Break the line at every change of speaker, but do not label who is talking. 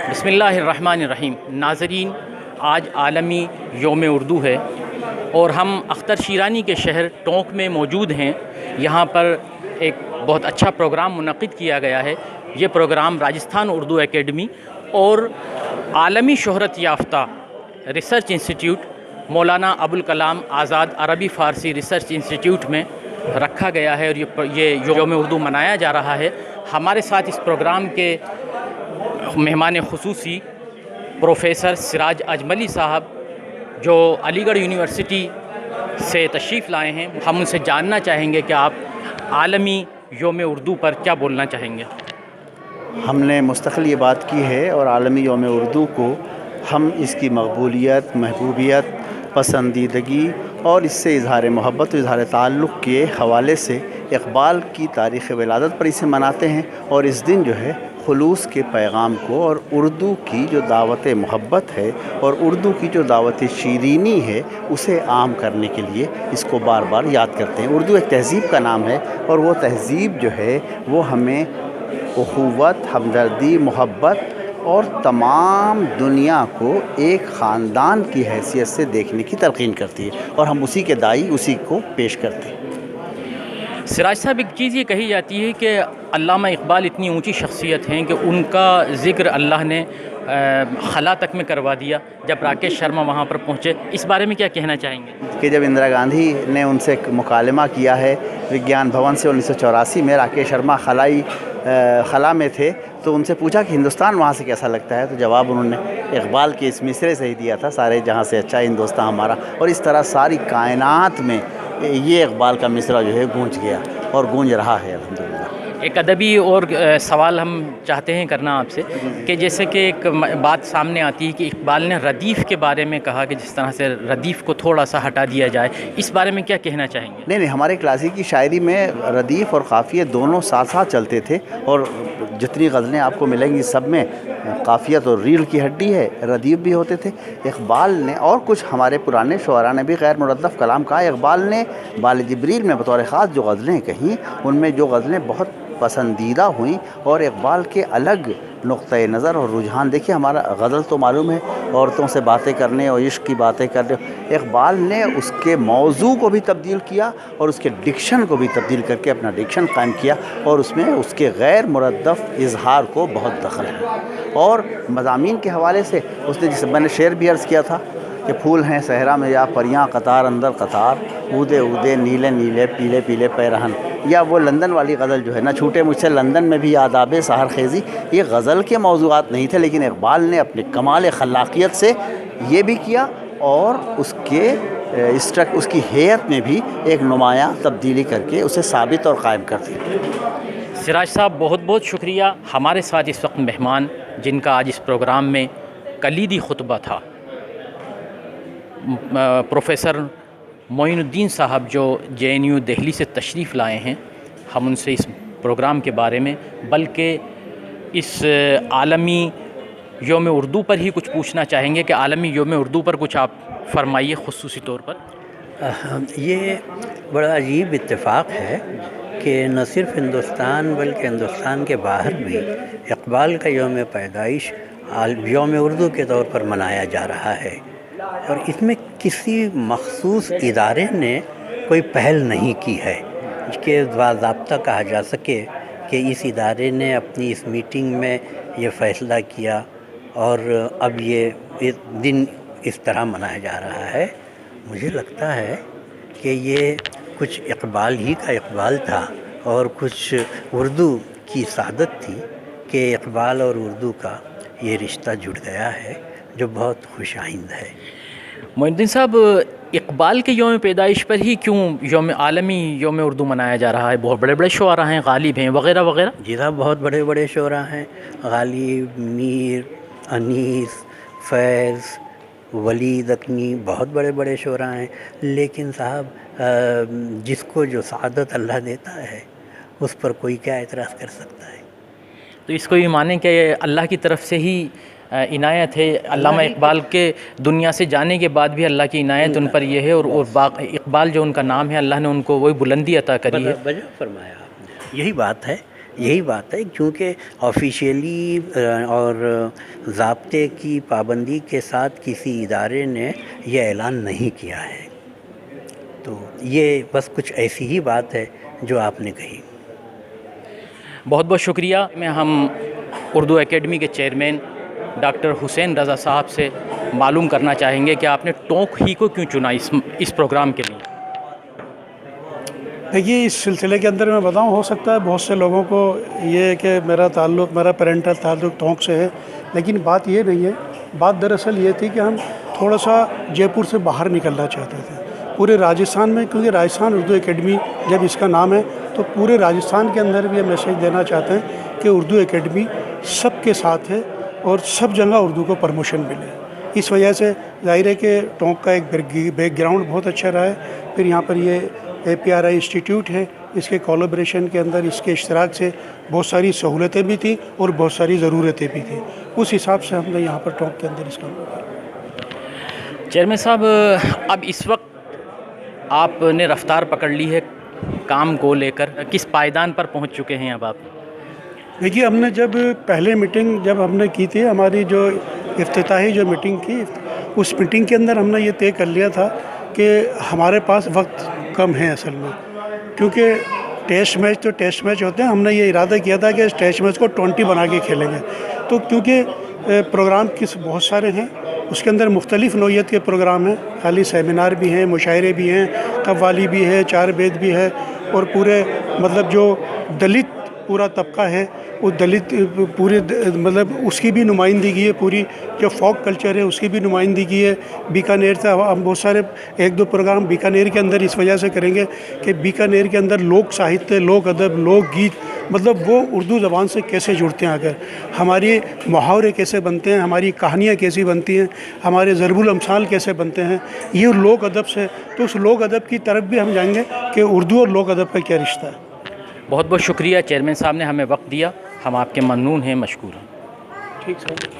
بسم اللہ الرحمن الرحیم۔ ناظرین، آج عالمی یوم اردو ہے اور ہم اختر شیرانی کے شہر ٹونک میں موجود ہیں۔ یہاں پر ایک بہت اچھا پروگرام منعقد کیا گیا ہے۔ یہ پروگرام راجستھان اردو اکیڈمی اور عالمی شہرت یافتہ ریسرچ انسٹیٹیوٹ مولانا ابوالکلام آزاد عربی فارسی ریسرچ انسٹیٹیوٹ میں رکھا گیا ہے اور یہ یوم اردو منایا جا رہا ہے۔ ہمارے ساتھ اس پروگرام کے مہمان خصوصی پروفیسر سراج اجملی صاحب جو علی گڑھ یونیورسٹی سے تشریف لائے ہیں۔ ہم ان سے جاننا چاہیں گے کہ آپ عالمی یوم اردو پر کیا بولنا چاہیں گے۔
ہم نے مستقل یہ بات کی ہے اور عالمی یوم اردو کو ہم اس کی مقبولیت، محبوبیت، پسندیدگی اور اس سے اظہار محبت و اظہار تعلق کے حوالے سے اقبال کی تاریخ ولادت پر اسے مناتے ہیں، اور اس دن جو ہے خلوص کے پیغام کو اور اردو کی جو دعوت محبت ہے اور اردو کی جو دعوت شیرینی ہے اسے عام کرنے کے لیے اس کو بار بار یاد کرتے ہیں۔ اردو ایک تہذیب کا نام ہے اور وہ تہذیب جو ہے وہ ہمیں اخوت، ہمدردی، محبت اور تمام دنیا کو ایک خاندان کی حیثیت سے دیکھنے کی تلقین کرتی ہے، اور ہم اسی کے داعی اسی کو پیش کرتے ہیں۔
سراج صاحب، ایک چیز یہ کہی جاتی ہے کہ علامہ اقبال اتنی اونچی شخصیت ہیں کہ ان کا ذکر اللہ نے خلا تک میں کروا دیا جب راکیش شرما وہاں پر پہنچے۔ اس بارے میں کیا کہنا چاہیں گے؟
کہ جب اندرا گاندھی نے ان سے مکالمہ کیا ہے وگیان بھون سے 1984 میں، راکیش شرما خلا میں تھے، تو ان سے پوچھا کہ ہندوستان وہاں سے کیسا لگتا ہے، تو جواب انہوں نے اقبال کے اس مصرے سے ہی دیا تھا، سارے جہاں سے اچھا ہندوستان ہمارا۔ اور اس طرح ساری کائنات میں یہ اقبال کا مصرع جو ہے گونج گیا اور گونج رہا ہے الحمدللہ۔
ایک ادبی اور سوال ہم چاہتے ہیں کرنا آپ سے کہ جیسے کہ ایک بات سامنے آتی ہے کہ اقبال نے ردیف کے بارے میں کہا کہ جس طرح سے ردیف کو تھوڑا سا ہٹا دیا جائے، اس بارے میں کیا کہنا چاہیں گے؟
نہیں، ہمارے کلاسیکی شاعری میں ردیف اور قافیے دونوں ساتھ ساتھ چلتے تھے، اور جتنی غزلیں آپ کو ملیں گی سب میں قافیت اور ریل کی ہڈی ہے، ردیف بھی ہوتے تھے۔ اقبال نے اور کچھ ہمارے پرانے شعراء نے بھی غیر مردف کلام کہا۔ اقبال نے بال جبریل میں بطور خاص جو غزلیں کہیں، ان میں جو غزلیں بہت پسندیدہ ہوئیں، اور اقبال کے الگ نقطۂ نظر اور رجحان، دیکھیے ہمارا غزل تو معلوم ہے عورتوں سے باتیں کرنے اور عشق کی باتیں کرنے، اقبال نے اس کے موضوع کو بھی تبدیل کیا اور اس کے ڈکشن کو بھی تبدیل کر کے اپنا ڈکشن قائم کیا، اور اس میں اس کے غیر مردف اظہار کو بہت دخل ہے۔ اور مضامین کے حوالے سے اس نے، جسے میں نے شعر بھی عرض کیا تھا کہ پھول ہیں صحرا میں یا پریاں قطار اندر قطار، اودے اودے نیلے نیلے پیلے پیلے پیرہن، یا وہ لندن والی غزل جو ہے نہ چھوٹے مجھ سے لندن میں بھی آداب سحر خیزی، یہ غزل کے موضوعات نہیں تھے، لیکن اقبال نے اپنے کمال خلاقیت سے یہ بھی کیا اور اس کی ہیئت میں بھی ایک نمایاں تبدیلی کر کے اسے ثابت اور قائم کر دیا۔
سراج صاحب، بہت بہت شکریہ۔ ہمارے ساتھ اس وقت مہمان جن کا آج اس پروگرام میں کلیدی خطبہ تھا، پروفیسر معین الدین صاحب جو JNU دہلی سے تشریف لائے ہیں۔ ہم ان سے اس پروگرام کے بارے میں، بلکہ اس عالمی یوم اردو پر ہی کچھ پوچھنا چاہیں گے کہ عالمی یوم اردو پر کچھ آپ فرمائیے خصوصی طور پر۔
یہ بڑا عجیب اتفاق ہے کہ نہ صرف ہندوستان بلکہ ہندوستان کے باہر بھی اقبال کا یوم پیدائش یوم اردو کے طور پر منایا جا رہا ہے، اور اس میں کسی مخصوص ادارے نے کوئی پہل نہیں کی ہے کہ باضابطہ کہا جا سکے کہ اس ادارے نے اپنی اس میٹنگ میں یہ فیصلہ کیا اور اب یہ دن اس طرح منایا جا رہا ہے۔ مجھے لگتا ہے کہ یہ کچھ اقبال ہی کا اقبال تھا اور کچھ اردو کی سعادت تھی کہ اقبال اور اردو کا یہ رشتہ جڑ گیا ہے جو بہت خوش آئند ہے۔
معین الدین صاحب، اقبال کے یوم پیدائش پر ہی کیوں عالمی یوم اردو منایا جا رہا ہے؟ بہت بڑے بڑے شعراء ہیں، غالب ہیں وغیرہ وغیرہ۔
جی صاحب، بہت بڑے بڑے شعراء ہیں، غالب، میر، انیس، فیض، ولید اکنی، بہت بڑے بڑے شعراء ہیں، لیکن صاحب جس کو جو سعادت اللہ دیتا ہے اس پر کوئی کیا اعتراض کر سکتا ہے؟
تو اس کو یہ مانیں کہ اللہ کی طرف سے ہی عنایت ہے، علامہ اقبال کے دنیا سے جانے کے بعد بھی اللہ کی عنایت ان پر یہ ہے، اور اقبال جو ان کا نام ہے، اللہ نے ان کو وہی بلندی عطا کری ہے۔
بجا فرمایا آپ نے، یہی بات ہے یہی بات ہے، کیونکہ آفیشیلی اور ضابطے کی پابندی کے ساتھ کسی ادارے نے یہ اعلان نہیں کیا ہے، تو یہ بس کچھ ایسی ہی بات ہے جو آپ نے کہی۔
بہت بہت شکریہ۔ میں ہم اردو اکیڈمی کے چیئرمین ڈاکٹر حسین رضا صاحب سے معلوم کرنا چاہیں گے کہ آپ نے ٹونک ہی کو کیوں چنا اس پروگرام کے لیے؟
دیکھیے، اس سلسلے کے اندر میں بتاؤں، ہو سکتا ہے بہت سے لوگوں کو یہ ہے کہ میرا پیرنٹل تعلق ٹونک سے ہے، لیکن بات یہ نہیں ہے۔ بات دراصل یہ تھی کہ ہم تھوڑا سا جے پور سے باہر نکلنا چاہتے تھے پورے راجستھان میں، کیونکہ راجستھان اردو اکیڈمی جب اس کا نام ہے تو پورے راجستھان کے اندر بھی یہ میسیج دینا چاہتے ہیں کہ اردو اکیڈمی سب کے ساتھ ہے اور سب جگہ اردو کو پرموشن ملے۔ اس وجہ سے ظاہر ہے کہ ٹونک کا ایک بیک گراؤنڈ بہت اچھا رہا ہے۔ پھر یہاں پر یہ APRI انسٹیٹیوٹ ہے، اس کے کولیبریشن کے اندر اس کے اشتراک سے بہت ساری سہولتیں بھی تھیں اور بہت ساری ضرورتیں بھی تھیں، اس حساب سے ہم نے یہاں پر ٹونک کے اندر اس کا
چیئرمین صاحب، اب اس وقت آپ نے رفتار پکڑ لی ہے کام کو لے کر، کس پائیدان پر پہنچ چکے ہیں اب آپ؟
دیکھیے، ہم نے جب پہلے میٹنگ جب ہم نے کی تھی، ہماری جو افتتاحی جو میٹنگ کی، اس میٹنگ کے اندر ہم نے یہ طے کر لیا تھا کہ ہمارے پاس وقت کم ہے اصل میں، کیونکہ ٹیسٹ میچ ہوتے ہیں۔ ہم نے یہ ارادہ کیا تھا کہ اس ٹیسٹ میچ کو 20 بنا کے کھیلیں گے، تو کیونکہ پروگرام بہت سارے ہیں، اس کے اندر مختلف نوعیت کے پروگرام ہیں، خالی سیمینار بھی ہیں، مشاعرے بھی ہیں، قوالی بھی ہے، چار بیت بھی ہے، اور پورے مطلب جو دلت پورا طبقہ ہے، وہ دلت پورے مطلب اس کی بھی نمائندگی ہے، پوری جو فوک کلچر ہے اس کی بھی نمائندگی ہے۔ بیکانیر سے ہم بہت سارے 1-2 پروگرام بیکانیر کے اندر اس وجہ سے کریں گے کہ بیکانیر کے اندر لوک ساہتیہ، لوک ادب، لوک گیت، مطلب وہ اردو زبان سے کیسے جڑتے ہیں، اگر ہماری محاورے کیسے بنتے ہیں، ہماری کہانیاں کیسی بنتی ہیں، ہمارے ضرب الامثال کیسے بنتے ہیں، یہ لوک ادب سے، تو اس لوک ادب کی طرف بھی ہم جائیں گے کہ اردو اور لوک ادب کا کیا رشتہ ہے۔
بہت بہت شکریہ چیئرمین صاحب نے ہمیں وقت دیا، ہم آپ کے ممنون ہیں، مشکور ہیں۔
ٹھیک سر۔